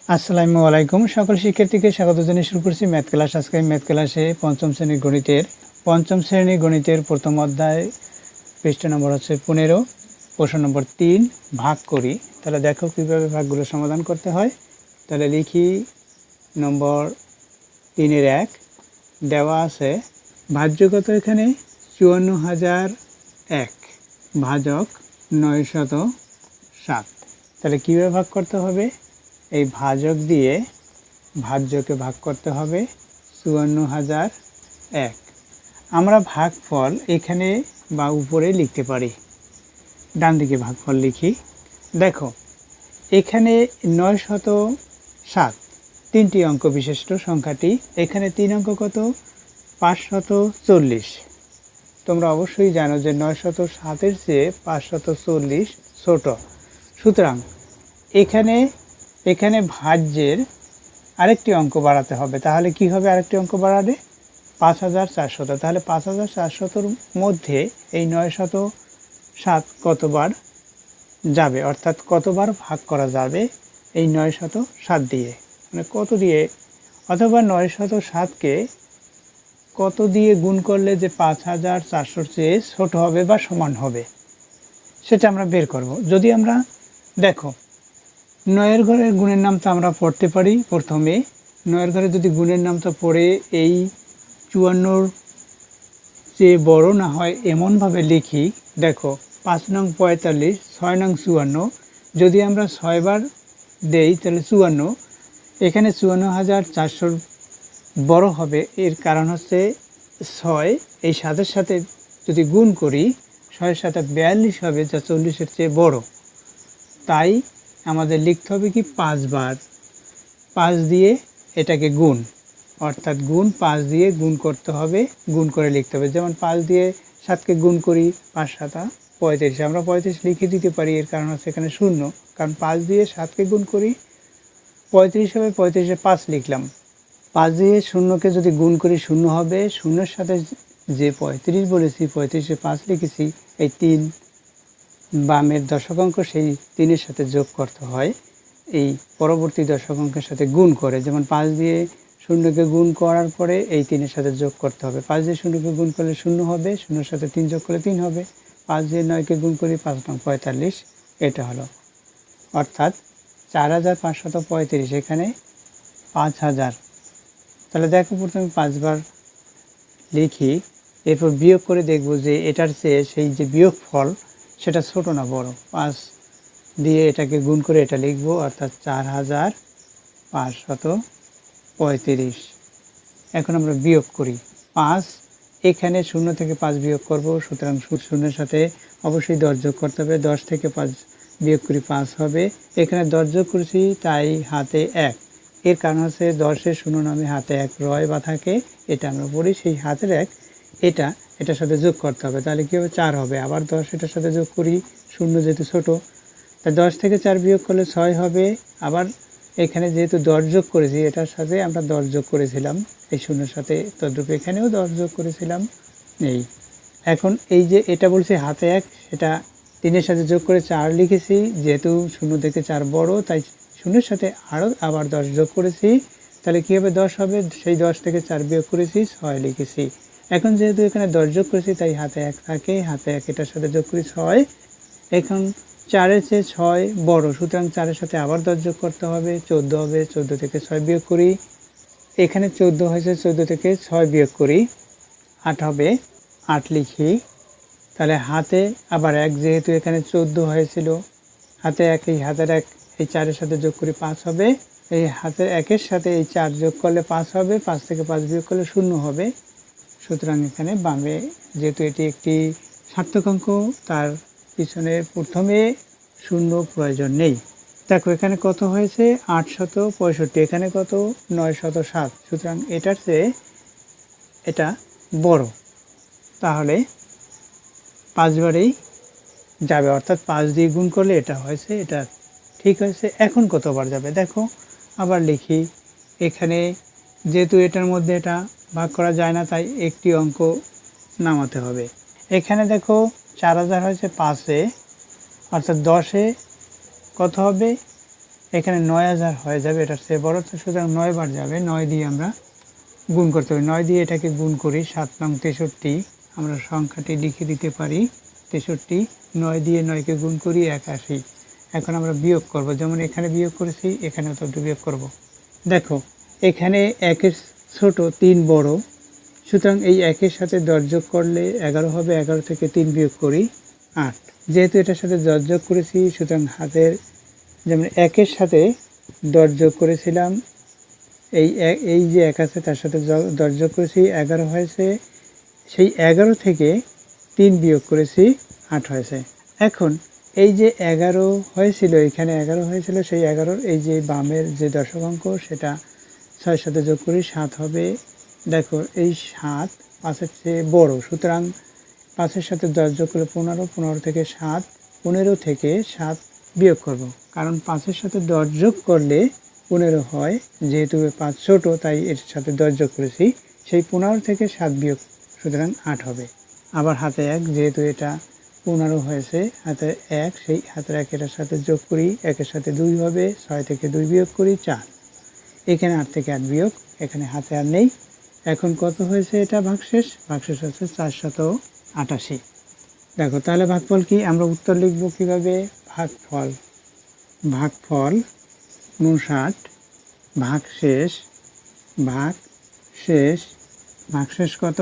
আসসালামু আলাইকুম। সকল শিক্ষার্থীকে স্বাগত জানিয়ে শুরু করছি ম্যাথ ক্লাস। আজকে ম্যাথ ক্লাসে পঞ্চম শ্রেণীর গণিতের প্রথম অধ্যায়, পৃষ্ঠা নম্বর হচ্ছে 15, প্রশ্ন নম্বর 3, ভাগ করি। তাহলে দেখো কীভাবে ভাগগুলো সমাধান করতে হয়। তাহলে লিখি নম্বর 3-এর 1 দেওয়া আছে ভাজ্য কত, এখানে 54,001 ভাজক 907। তাহলে কীভাবে ভাগ করতে হবে, এই ভাজক দিয়ে ভাজ্যকে ভাগ করতে হবে 54,001। আমরা ভাগফল এখানে বা উপরে লিখতে পারি। ডান দিকে ভাগফল লিখি। দেখো এখানে 907 তিনটি অঙ্ক বিশিষ্ট সংখ্যাটি, এখানে 3 অঙ্ক কত, 540। তোমরা অবশ্যই জানো যে 907-এর চেয়ে 540 ছোট। সুতরাং এখানে ভাজ্যের আরেকটি অঙ্ক বাড়াতে হবে। তাহলে কি হবে, আরেকটি অঙ্ক বাড়ালে 5,400। তাহলে 5,400-র মধ্যে এই 907 কতবার যাবে, অর্থাৎ কতবার ভাগ করা যাবে এই 907 দিয়ে, মানে কত দিয়ে, অথবা 907-কে কত দিয়ে গুণ করলে যে 5,400-র চেয়ে ছোট হবে বা সমান হবে, সেটা আমরা বের করব। যদি আমরা দেখো 9-এর ঘরের গুণের নামটা আমরা পড়তে পারি। প্রথমে 9-এর ঘরে যদি গুণের নামটা পড়ে এই 54-র চেয়ে বড় না হয় এমনভাবে লিখি। দেখো 5 নং 45, 6 নং 54, যদি আমরা 6 বার দেই তাহলে 54, এখানে 54,400 বড় হবে। এর কারণ হচ্ছে 6 এই 7-এর সাথে যদি গুণ করি, 6-এর সাথে 42 হবে, যা 40-এর চেয়ে বড়। তাই আমাদের লিখতে হবে কি 5 বার, 5 দিয়ে এটাকে গুণ, অর্থাৎ গুণ 5 দিয়ে গুণ করতে হবে, গুণ করে লিখতে হবে। যেমন 5 দিয়ে 7-কে গুণ করি, 5 7 35, আমরা 35 লিখে দিতে পারি। এর কারণ হচ্ছে এখানে 0, কারণ 5 দিয়ে 7-কে গুণ করি 35 হবে, 35-এ 5 লিখলাম। 5 দিয়ে 0-কে যদি গুণ করি 0 হবে, 0-এর সাথে যে 35 বলেছি 35-এ 5 লিখেছি, এই 3 বামের দশক অঙ্ক সেই 3-এর সাথে যোগ করতে হয় এই পরবর্তী দশক অঙ্কের সাথে গুণ করে। যেমন 5 দিয়ে 0-কে গুণ করার পরে এই 3-এর সাথে যোগ করতে হবে। 5 দিয়ে 0-কে গুণ করলে 0 হবে, 0-এর সাথে 3 যোগ করলে 3 হবে। 5 দিয়ে 9-কে গুণ করি, 5 নং 45, এটা হলো, অর্থাৎ 4,535, এখানে 5,000। তাহলে দেখো প্রথমে 5 বার লিখি, এরপর বিয়োগ করে দেখব যে এটার চেয়ে সেই যে বিয়োগ ফল সেটা ছোট না বড়। 5 দিয়ে এটাকে গুণ করে এটা লিখব, অর্থাৎ 4,535। এখন আমরা বিয়োগ করি 5, এখানে 0 থেকে 5 বিয়োগ করব, সুতরাং 0-এর সাথে অবশ্যই 10 যোগ করতে হবে। 10 থেকে 5 বিয়োগ করি 5 হবে, এখানে 10 যোগ করেছি তাই হাতে 1। এর কারণ হচ্ছে 10-এর 0 নামে হাতে 1 রয় বা থাকে, এটা আমরা পড়ি, সেই হাতের 1 এটার সাথে যোগ করতে হবে। তাহলে কী হবে, 4 হবে। আবার 10 এটার সাথে যোগ করি, 0 যেহেতু ছোটো, তাই 10 থেকে 4 বিয়োগ করলে 6 হবে। আবার এখানে যেহেতু 10 যোগ করেছি, এটার সাথে আমরা 10 যোগ করেছিলাম, এই 0-এর সাথে তদ্রূপ এখানেও 10 যোগ করেছিলাম। এই এখন এই যে এটা বলছি হাতে 1, সেটা 3-এর সাথে যোগ করে 4 লিখেছি। যেহেতু 0 থেকে 4 বড়, তাই 0-এর সাথে আবার 10 যোগ করেছি। তাহলে কী হবে, 10 হবে। সেই 10 থেকে 4 বিয়োগ করেছি, 6 লিখেছি। এখন যেহেতু এখানে 10 যোগ করেছি, তাই হাতে 1 থাকে, হাতে 1 এটার সাথে যোগ করি 6। এখন 4-এর চেয়ে 6 বড়, সুতরাং 4-এর সাথে আবার 10 যোগ করতে হবে, 14 হবে। 14 থেকে 6 বিয়োগ করি, এখানে 14 হয়েছে, 14 থেকে 6 বিয়োগ করি 8 হবে, 8 লিখি। তাহলে হাতে আবার 1, যেহেতু এখানে 14 হয়েছিল, হাতে 1, এই হাতের 1 এই 4-এর সাথে যোগ করি 5 হবে। এই হাতের 1-এর সাথে এই 4 যোগ করলে 5 হবে, 5 থেকে 5 বিয়োগ করলে 0 হবে। সুতরাং এখানে বামে, যেহেতু এটি একটি সার্থক অঙ্ক, তার পিছনে প্রথমে 0 প্রয়োজন নেই। দেখো এখানে কত হয়েছে, 865, এখানে কত, 907। সুতরাং এটার চেয়ে এটা বড়, তাহলে 5 বারেই যাবে, অর্থাৎ 5 দিয়ে গুণ করলে এটা হয়েছে, এটা ঠিক হয়েছে। এখন কতবার যাবে দেখো, আবার লিখি। এখানে যেহেতু এটার মধ্যে এটা ভাগ করা যায় না, তাই একটি অঙ্ক নামাতে হবে। এখানে দেখো 4000 হয়েছে 5-এ, অর্থাৎ 10-এ কত হবে, এখানে 9000 হয়ে যাবে, এটার চেয়ে বড়, তো সুতরাং 9 বার যাবে। 9 দিয়ে আমরা গুণ করতে হবে, 9 দিয়ে এটাকে গুণ করি। 7 নং 63, আমরা সংখ্যাটি লিখে দিতে পারি 63। 9 দিয়ে 9কে গুণ করি 81। এখন আমরা বিয়োগ করব, যেমন এখানে বিয়োগ করেছি এখানেও তো বিয়োগ করব। দেখো এখানে 1-এর ছোট 3 বড়, সুতরাং এই 1-এর সাথে 10 যোগ করলে 11 হবে। 11 থেকে 3 বিয়োগ করি 8। যেহেতু এটার সাথে 10 যোগ করেছি, সুতরাং হাতের, যেমন 1-এর সাথে 10 যোগ করেছিলাম, এই যে 1 আছে তার সাথে 10 যোগ করেছি 11 হয়েছে। সেই 11 থেকে 3 বিয়োগ করেছি 8 হয়েছে। এখন এই যে 11 হয়েছিল, এখানে 11 হয়েছিল, সেই 11-র এই যে বামের যে দশক অঙ্ক সেটা 6-এর সাথে যোগ করি 7 হবে। দেখো এই 7 5-এর চেয়ে বড়, সুতরাং 5-এর সাথে 10 যোগ করলে 15, 15 থেকে 7, 15 থেকে 7 বিয়োগ করব, কারণ 5-এর সাথে 10 যোগ করলে 15 হয়। যেহেতু 5 ছোট তাই এর সাথে 10 যোগ করেছি, সেই 15 থেকে 7 বিয়োগ, সুতরাং 8 হবে। আবার হাতে 1, যেহেতু এটা 15 হয়েছে, হাতে 1, সেই হাতের 1 এটার সাথে যোগ করি, 1-এর সাথে 2 হবে, 6 থেকে 2 বিয়োগ করি 4। এখানে 8 থেকে 8 বিয়োগ, এখানে হাতে আর নেই। এখন কত হয়েছে, এটা ভাগশেষ হচ্ছে 488। দেখো তাহলে ভাগফল কি, আমরা উত্তর লিখব কিভাবে, ভাগফল 59 ভাগশেষ কত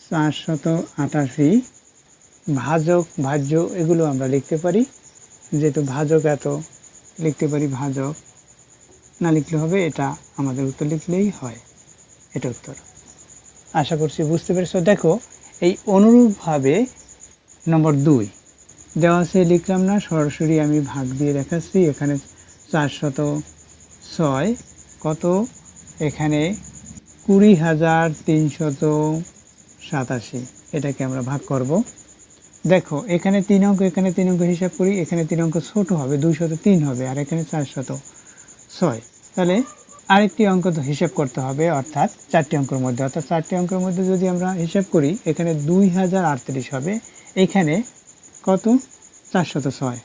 488। ভাজক ভাজ্য এগুলো আমরা লিখতে পারি, যেহেতু ভাজক এত লিখতে পারি, ভাজক না লিখলে হবে, এটা আমাদের উত্তর লিখলেই হয়, এটা উত্তর। আশা করছি বুঝতে পেরেছো। দেখো এই অনুরূপভাবে নম্বর 2 দেওয়া আছে, লিখলাম না, সরাসরি আমি ভাগ দিয়ে দেখাচ্ছি। এখানে 406 কত, এখানে 20,387, এটাকে আমরা ভাগ করব। দেখো এখানে 3 অঙ্ক, এখানে 3 অঙ্ক হিসাব করি, এখানে 3 অঙ্ক ছোট হবে, 203 হবে, আর এখানে 406। তাহলে আরেকটি অঙ্ক তো হিসাব করতে হবে, অর্থাৎ 4টি অঙ্কের মধ্যে, অর্থাৎ 4টি অঙ্কের মধ্যে যদি আমরা হিসাব করি, এখানে 2038 হবে, এখানে কত 406।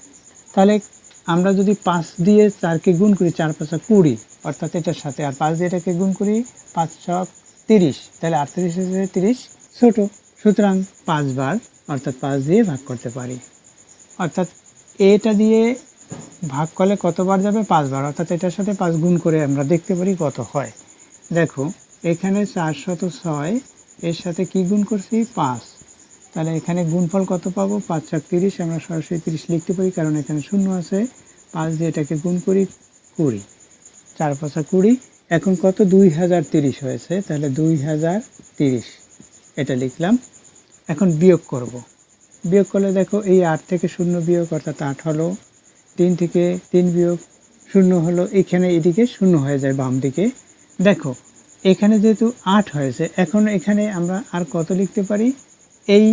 তাহলে আমরা যদি 5 দিয়ে 4কে গুণ করি, 4 5 20, অর্থাৎ এটার সাথে আর 5 দিয়ে এটাকে গুণ করি, 5 6 30, তাহলে 38 হিসেবে 30 ছোট, সুতরাং 5 বার, অর্থাৎ 5 দিয়ে ভাগ করতে পারি। অর্থাৎ এটা দিয়ে ভাগ করলে কতবার যাবে, 5 বার, অর্থাৎ এটার সাথে 5 গুণ করে আমরা দেখতে পারি কত হয়। দেখো এখানে 406, এর সাথে কি গুণ করছি 5, তাহলে এখানে গুণফল কত পাবো, 5 7 30, আমরা সরাসরি 30 লিখতে পারি, কারণ এখানে শূন্য আছে। 5 দিয়ে এটাকে গুণ করি 20, 4 5 20, এখন কত 2030 হয়েছে, তাহলে 2030 এটা লিখলাম। এখন বিয়োগ করব, বিয়োগ করলে দেখো এই 8 থেকে 0 বিয়োগ, অর্থাৎ 8 হলো, 3 থেকে 3 বিয়োগ 0 হলো, এখানে এদিকে 0 হয়ে যায় বাম দিকে। দেখো এখানে যেহেতু 8 হয়েছে, এখন এখানে আমরা আর কত লিখতে পারি, এই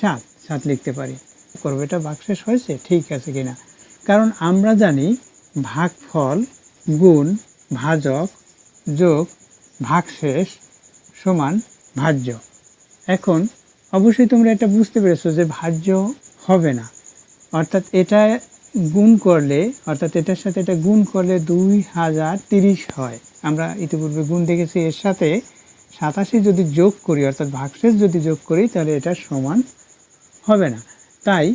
7 লিখতে পারি। করবো, এটা ভাগশেষ হয়েছে ঠিক আছে কিনা, কারণ আমরা জানি ভাগফল গুণ ভাজক যোগ ভাগশেষ সমান ভাজ্য। এখন অবশ্যই তোমরা এটা বুঝতে পেরেছো যে ভাজ্য হবে না, অর্থাৎ এটা গুণ করলে, অর্থাৎ এটার সাথে এটা গুণ করলে 2030 হয়। আমরা ইতিপূর্বে গুণ দেখেছি, এর সাথে 87 যদি যোগ করি, অর্থাৎ ভাগশেষ যদি যোগ করি, তাহলে এটা সমান হবে না। তাই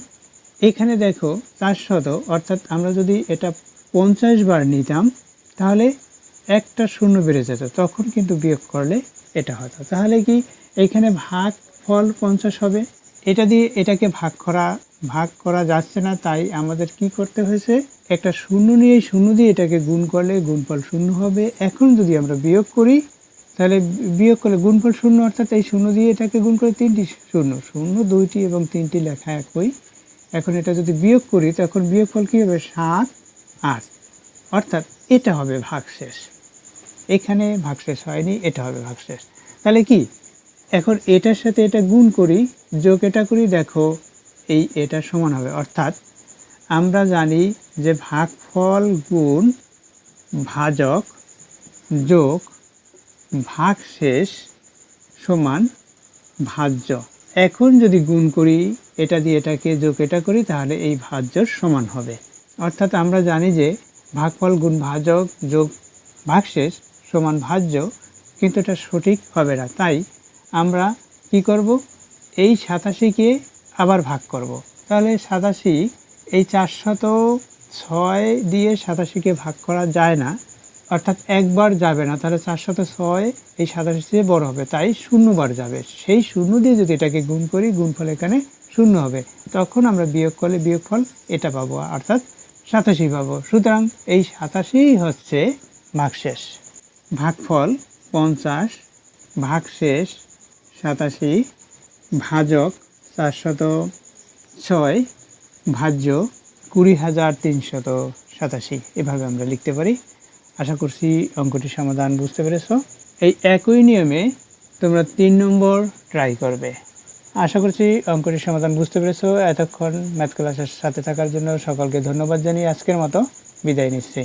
এখানে দেখো 400, অর্থাৎ আমরা যদি এটা 50 বার নিতাম, তাহলে একটা শূন্য বেড়ে যেত, তখন কিন্তু বিয়োগ করলে এটা হতো। তাহলে কি এখানে ভাগ ফল 50 হবে, এটা দিয়ে এটাকে ভাগ করা যাচ্ছে না, তাই আমাদের কি করতে হয়েছে, একটা শূন্য নিয়ে শূন্য দিয়ে এটাকে গুণ করলে গুণফল 0 হবে। এখন যদি আমরা বিয়োগ করি, তাহলে বিয়োগ করলে গুণফল 0, অর্থাৎ এই 0 দিয়ে এটাকে গুণ করে 3টি শূন্য, 0 2টি এবং 3টি লেখা একই। এখন এটা যদি বিয়োগ করি, তখন বিয়োগফল কী হবে 7 8, অর্থাৎ এটা হবে ভাগশেষ। এখানে ভাগশেষ হয়নি, এটা হবে ভাগশেষ। তাহলে কি, এখন এটার সাথে এটা গুণ করি, যোগ এটা করি, দেখো এটা সমান হবে। অর্থাৎ আমরা জানি যে ভাগফল গুণ ভাজক যোগ ভাগশেষ সমান ভাজ্য। এখন যদি গুণ করি, এটা দিয়ে এটাকে যোগ এটা করি, তাহলে এই ভাজ্যর সমান হবে। অর্থাৎ আমরা জানি যে ভাগফল গুণ ভাজক যোগ ভাগশেষ সমান ভাজ্য, কিন্তু এটা সঠিক হবে না। তাই আমরা কি করব, এই 87কে আবার ভাগ করব। তাহলে 87 এই 406 দিয়ে 87কে ভাগ করা যায় না, অর্থাৎ একবার যাবে না। তাহলে 406 এই 87 চেয়ে বড় হবে, তাই 0 বার যাবে। সেই 0 দিয়ে যদি এটাকে গুণ করি, গুণফল এখানে 0 হবে। তখন আমরা বিয়োগ করলে বিয়োগফল এটা পাবো, অর্থাৎ 87 পাবো। সুতরাং এই 87 হচ্ছে ভাগশেষ। ভাগফল 50 ভাগশেষ 87 ভাজক 406 ভাজ্য 20,387। এভাবে আমরা লিখতে পারি। আশা করছি অঙ্কটির সমাধান বুঝতে পেরেছো। এই একই নিয়মে তোমরা 3 নম্বর ট্রাই করবে। আশা করছি অঙ্কটির সমাধান বুঝতে পেরেছো। এতক্ষণ ম্যাথ ক্লাসের সাথে থাকার জন্য সকলকে ধন্যবাদ জানিয়ে আজকের মতো বিদায় নিচ্ছি।